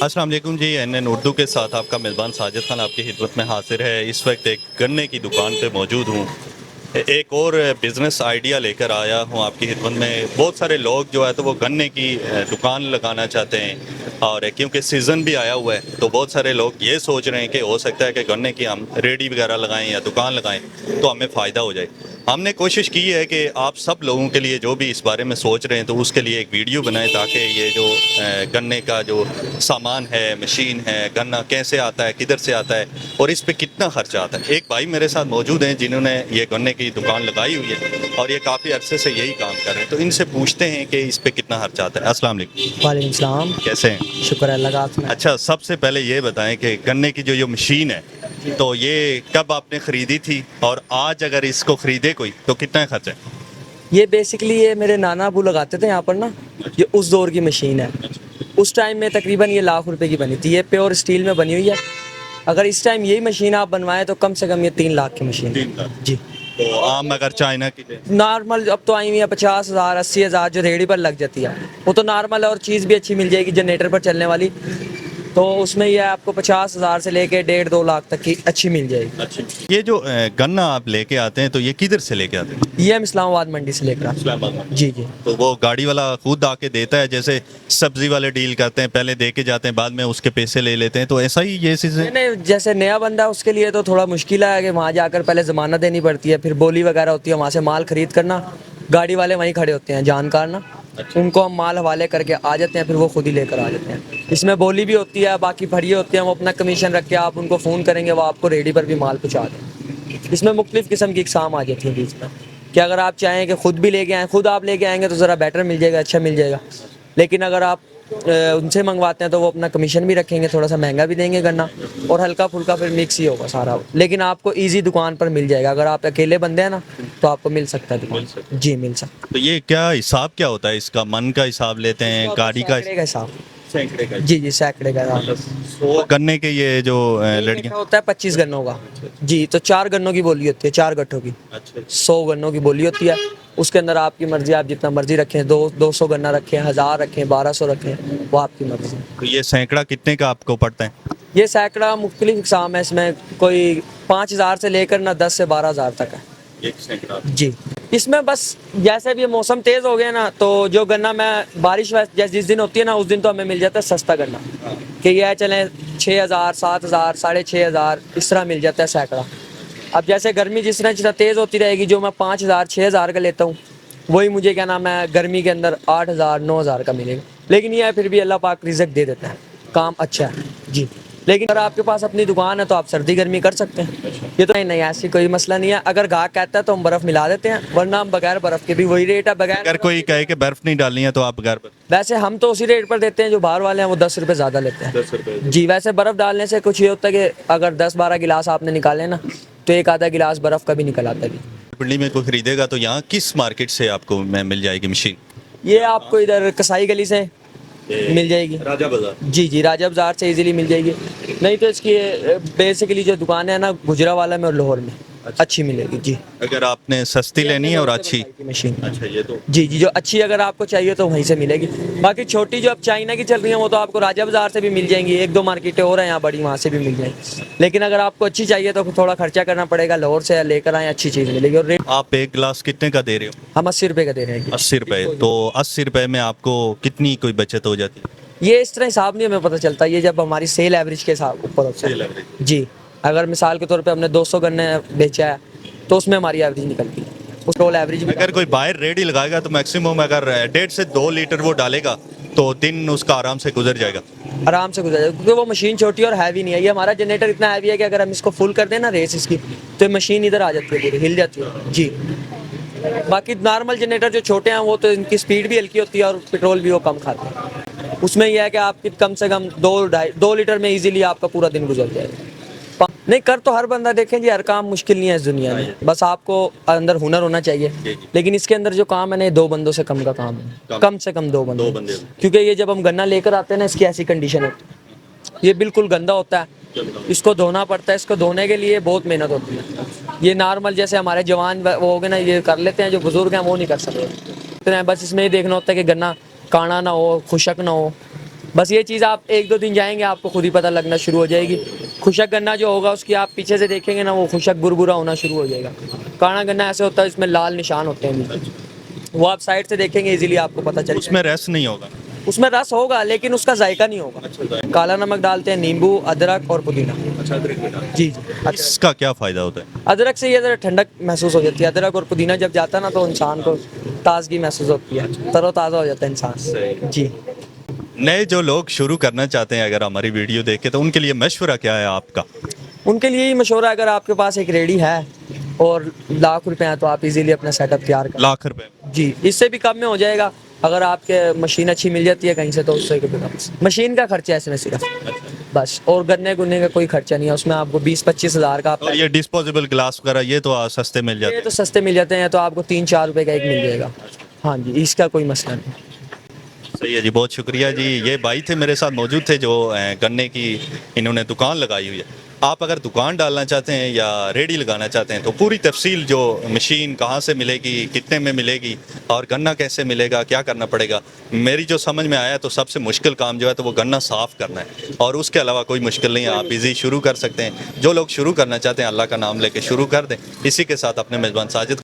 अस्सलाम वालेकुम जी। एन उर्दू के साथ आपका मेज़बान साजिद खान आपकी खिदमत में हाजिर है। इस वक्त एक गन्ने की दुकान पे मौजूद हूँ। एक और बिज़नेस आइडिया लेकर आया हूँ आपकी खिदमत में। बहुत सारे लोग जो है तो वो गन्ने की दुकान लगाना चाहते हैं और क्योंकि सीज़न भी आया हुआ है तो बहुत सारे लोग ये सोच रहे हैं कि हो सकता है कि गन्ने की हम रेडी वगैरह लगाएं या दुकान लगाएं तो हमें फ़ायदा हो जाए। हमने कोशिश की है कि आप सब लोगों के लिए जो भी इस बारे में सोच रहे हैं तो उसके लिए एक वीडियो बनाएं ताकि ये जो गन्ने का जो सामान है, मशीन है, गन्ना कैसे आता है, किधर से आता है और इस पे कितना खर्चा आता है। एक भाई मेरे साथ मौजूद हैं जिन्होंने ये गन्ने की दुकान लगाई हुई है और ये काफ़ी अरसे से यही काम कर रहे हैं, तो इनसे पूछते हैं कि इस पे कितना खर्चा आता है। अस्सलाम वालेकुम। वालेकुम सलाम। कैसे हैं? शुक्र है अल्लाह का। आपने अच्छा, सबसे पहले ये बताएं कि गन्ने की जो मशीन है तो ये कब आपने ख़रीदी थी और आज अगर इसको ख़रीदे कोई तो कितना खर्चा है? ये बेसिकली ये मेरे नाना अबू लगाते थे यहाँ पर ना। ये उस दौर की मशीन है। उस टाइम में तकरीबन ये लाख रुपए की बनी थी। ये प्योर स्टील में बनी हुई है। अगर इस टाइम यही मशीन आप बनवाएं तो कम से कम ये 3 लाख की मशीन है। 3 लाख। जी। तो आम अगर चाइना की ले नॉर्मल अब तो आई हुई है 50,000 80,000 जो रेडी पर लग जाती है। वो तो नॉर्मल है और चीज़ भी अच्छी मिल जाएगी जनरेटर पर चलने वाली। तो उसमें ये आपको 50,000 से लेके 1.5-2 लाख तक की अच्छी मिल जाएगी। अच्छा, ये जो गन्ना आप लेके आते हैं तो ये किधर से लेके आते हैं? ये हम इस्लामाबाद मंडी से लेकर आते हैं। इस्लामाबाद में। जी जी। तो वो गाड़ी वाला खुद आके देता है, जैसे सब्जी वाले डील करते हैं, पहले दे के जाते हैं बाद में उसके पैसे ले लेते हैं, तो ऐसा ही ये चीज़ है? नहीं, जैसे नया बंदा है उसके लिए तो थोड़ा मुश्किल है कि वहाँ जाकर पहले ज़मानत देनी पड़ती है, फिर बोली वगैरह होती है, वहाँ से माल खरीद करना। गाड़ी वाले वहीं खड़े होते हैं जानकार ना। उनको हम माल हवाले करके आ जाते हैं, फिर वो खुद ही लेकर आ जाते हैं। इसमें बोली भी होती है, बाकी फड़िए होती हैं, वो अपना कमीशन रख के आप उनको फ़ोन करेंगे, वो आपको रेडी पर भी माल पहुँचा दें। इसमें मुख्तलिफ़ किस्म की इकसाम आ जाती है बीच में कि अगर आप चाहें कि खुद भी लेके आएँ, खुद आप लेके आएंगे तो ज़रा बेटर मिल जाएगा, अच्छा मिल जाएगा। लेकिन अगर आप उनसे मंगवाते हैं तो वो अपना कमीशन भी रखेंगे, थोड़ा सा महंगा भी देंगे गन्ना, और हल्का फुल्का फिर मिक्स ही होगा सारा। लेकिन आपको इजी दुकान पर मिल जाएगा। अगर आप अकेले बंदे हैं ना तो आपको मिल सकता है दुकान। जी मिल सकता तो ये क्या हिसाब क्या होता है इसका? मन का हिसाब लेते हैं, है। गाड़ी का सैकड़े का हिसाब। सैकड़े का? जी जी, सैकड़े का हिसाब। 100 गन्ने के ये जो लड़कियाँ। लड़कियाँ होता है 25 गन्नों का। जी, तो 4 गन्नों की बोली होती है, 4 गट्ठों की। अच्छा, 100 गन्नों की बोली होती है। उसके अंदर आपकी मर्जी, आप जितना मर्जी रखें, 200 गन्ना रखें, 1000 रखें, 1200 रखें, वो आपकी मर्जी। तो ये सैकड़ा कितने का आपको पड़ता है? ये सैकड़ा मुख्तलिफ इकसाम है, इसमें कोई 5,000 से लेकर ना 10 से 12,000 तक है। एक सैकड़ा। जी। इसमें बस जैसे भी मौसम तेज़ हो गया ना तो जो गन्ना मैं बारिश जैसे जिस दिन होती है ना उस दिन तो हमें मिल जाता है सस्ता गन्ना, कि यह चलें 6,000 7,000 6,500 इस तरह मिल जाता है सैकड़ा। अब जैसे गर्मी जिस तरह तेज़ होती रहेगी, जो मैं 5,000 6,000 का लेता हूँ वही मुझे क्या नाम है गर्मी के अंदर 8,000 9,000 का मिलेगा। लेकिन यह है फिर भी अल्लाह पाक रिज़्क दे देता है, काम अच्छा है। जी। लेकिन अगर आपके पास अपनी दुकान है तो आप सर्दी गर्मी कर सकते हैं। ये तो नहीं ऐसी कोई मसला नहीं है। अगर गाहक कहता है तो हम बर्फ़ मिला देते हैं, वरना हम बगैर बर्फ़ के भी वही रेट है। बगैर अगर कोई कहे कि बर्फ नहीं डालनी है तो आप बगैर वैसे हम तो उसी रेट पर देते हैं, जो बाहर वाले हैं वो 10 रुपये ज़्यादा लेते हैं। 10 रुपए? जी। वैसे बर्फ़ डालने से कुछ ये होता है कि अगर 10-12 गिलास आपने निकाले ना तो एक आधा गिलास बर्फ़ का भी निकल आता है। पिंडी में कोई खरीदेगा तो यहाँ किस मार्केट से आपको मिल जाएगी मशीन? ये आपको इधर कसाई गली से मिल जाएगी। राजा बाजार। जी जी, राजा बाजार से इजीली मिल जाएगी। नहीं तो इसकी बेसिकली जो दुकान है ना गुजरावाला में और लाहौर में अच्छी मिलेगी। जी। अगर आपने सस्ती लेनी है और अच्छी मशीन। अच्छा, ये तो जी जी, जो अच्छी अगर आपको चाहिए तो वहीं से मिलेगी। बाकी छोटी जो अब चाइना की चल रही है वो तो आपको राजा बाजार से भी मिल जाएंगी, 1-2 मार्केटें और हैं यहाँ बड़ी, वहाँ से भी मिल जाएंगी। लेकिन अगर आपको अच्छी चाहिए तो थोड़ा खर्चा करना पड़ेगा, लाहौर से लेकर आए अच्छी चीज़ मिलेगी। और रेट आप एक गिलास कितने का दे रहे हो? हम 80 रुपये का दे रहे हैं। 80 रुपए। तो 80 रुपए में आपको कितनी कोई बचत हो जाती है? ये इस तरह हिसाब नहीं हमें पता चलता, ये जब हमारी सेल एवरेज के हिसाब ऊपर होता है। जी। अगर मिसाल के तौर पे हमने 200 गन्ने बेचा है तो उसमें हमारी एवरेज निकलती है, उस रोल एवरेज। अगर कोई बाहर रेडी लगाएगा तो मैक्सिमम अगर 1.5 से 2 लीटर वो डालेगा तो दिन उसका आराम से गुजर जाएगा। आराम से गुजर जाएगा, क्योंकि वो मशीन छोटी और हैवी नहीं है। ये हमारा जनरेटर इतना हैवी है कि अगर हम इसको फुल कर दें ना रेस इसकी तो मशीन इधर आ जाती है, पूरी हिल जाती है। जी। बाकी नॉर्मल जनरेटर जो छोटे हैं वो तो इनकी स्पीड भी हल्की होती है और पेट्रोल भी वो कम खाते हैं। उसमें यह है कि आपकी कम से कम 2 लीटर में इजीली आपका पूरा दिन गुजर जाएगा। नहीं कर तो हर बंदा, देखें जी हर काम मुश्किल नहीं है इस दुनिया में, बस आपको अंदर हुनर होना चाहिए। लेकिन इसके अंदर जो काम है ना 2 बंदों से कम का काम है, कम से कम 2 बंदे। क्योंकि ये जब हम गन्ना लेकर आते हैं ना इसकी ऐसी कंडीशन होती है, ये बिल्कुल गंदा होता है, इसको धोना पड़ता है। इसको धोने के लिए बहुत मेहनत होती है। ये नॉर्मल जैसे हमारे जवान वो हो गए ना ये कर लेते हैं, जो बुजुर्ग हैं वो नहीं कर सकते। बस इसमें ये देखना होता है कि गन्ना काना ना हो, खुशक ना हो, बस ये चीज़ आप 1-2 दिन जाएंगे आपको खुद ही पता लगना शुरू हो जाएगी। खुशक गन्ना जो होगा उसकी आप पीछे से देखेंगे ना, वो खुशक बुरबुरा होना शुरू हो जाएगा। काना गन्ना ऐसे होता है इसमें लाल निशान होते हैं नीचे, वो आप साइड से देखेंगे इजीली आपको पता चल जाएगा। उसमें रस नहीं होगा। उसमें रस होगा लेकिन उसका जायका नहीं होगा। काला नमक डालते हैं, नींबू, अदरक और पुदीना। जी जी। इसका क्या फ़ायदा होता है? अदरक से ये ज़रा ठंडक महसूस हो जाती है। अदरक और पुदीना जब जाता है ना तो इंसान को ताजगी महसूस होती है, तरोताज़ा हो जाता है इंसान। जी। नए जो लोग शुरू करना चाहते हैं अगर हमारी वीडियो देखे तो उनके लिए मशवरा क्या है आपका? उनके लिए ही मशवरा, अगर आपके पास एक रेडी है और लाख रुपए हैं तो आप इजीली अपना सेटअप तैयार कर। लाख रुपए? जी, इससे भी कम में हो जाएगा अगर आपके मशीन अच्छी मिल जाती है कहीं से, तो उससे भी कम। मशीन का खर्चा है इसमें सिर्फ, बस, और गन्ने गुन्ने का कोई खर्चा नहीं है उसमें। आपको 20-25 हज़ार का और ये डिस्पोजेबल ग्लास वगैरह ये तो सस्ते मिल जाते ये हैं। तो सस्ते मिल जाते हैं, तो आपको 3-4 रुपए का एक मिल जाएगा। हाँ जी, इसका कोई मसला नहीं। सही है जी, बहुत शुक्रिया जी। ये भाई थे मेरे साथ मौजूद थे जो गन्ने की इन्होंने दुकान लगाई हुई है। आप अगर दुकान डालना चाहते हैं या रेडी लगाना चाहते हैं तो पूरी तफसील, जो मशीन कहाँ से मिलेगी, कितने में मिलेगी और गन्ना कैसे मिलेगा, क्या करना पड़ेगा, मेरी जो समझ में आया तो सबसे मुश्किल काम जो है तो वो गन्ना साफ़ करना है, और उसके अलावा कोई मुश्किल नहीं है। आप इजी शुरू कर सकते हैं। जो लोग शुरू करना चाहते हैं अल्लाह का नाम लेके शुरू कर दें। इसी के साथ अपने मेज़बान साजिद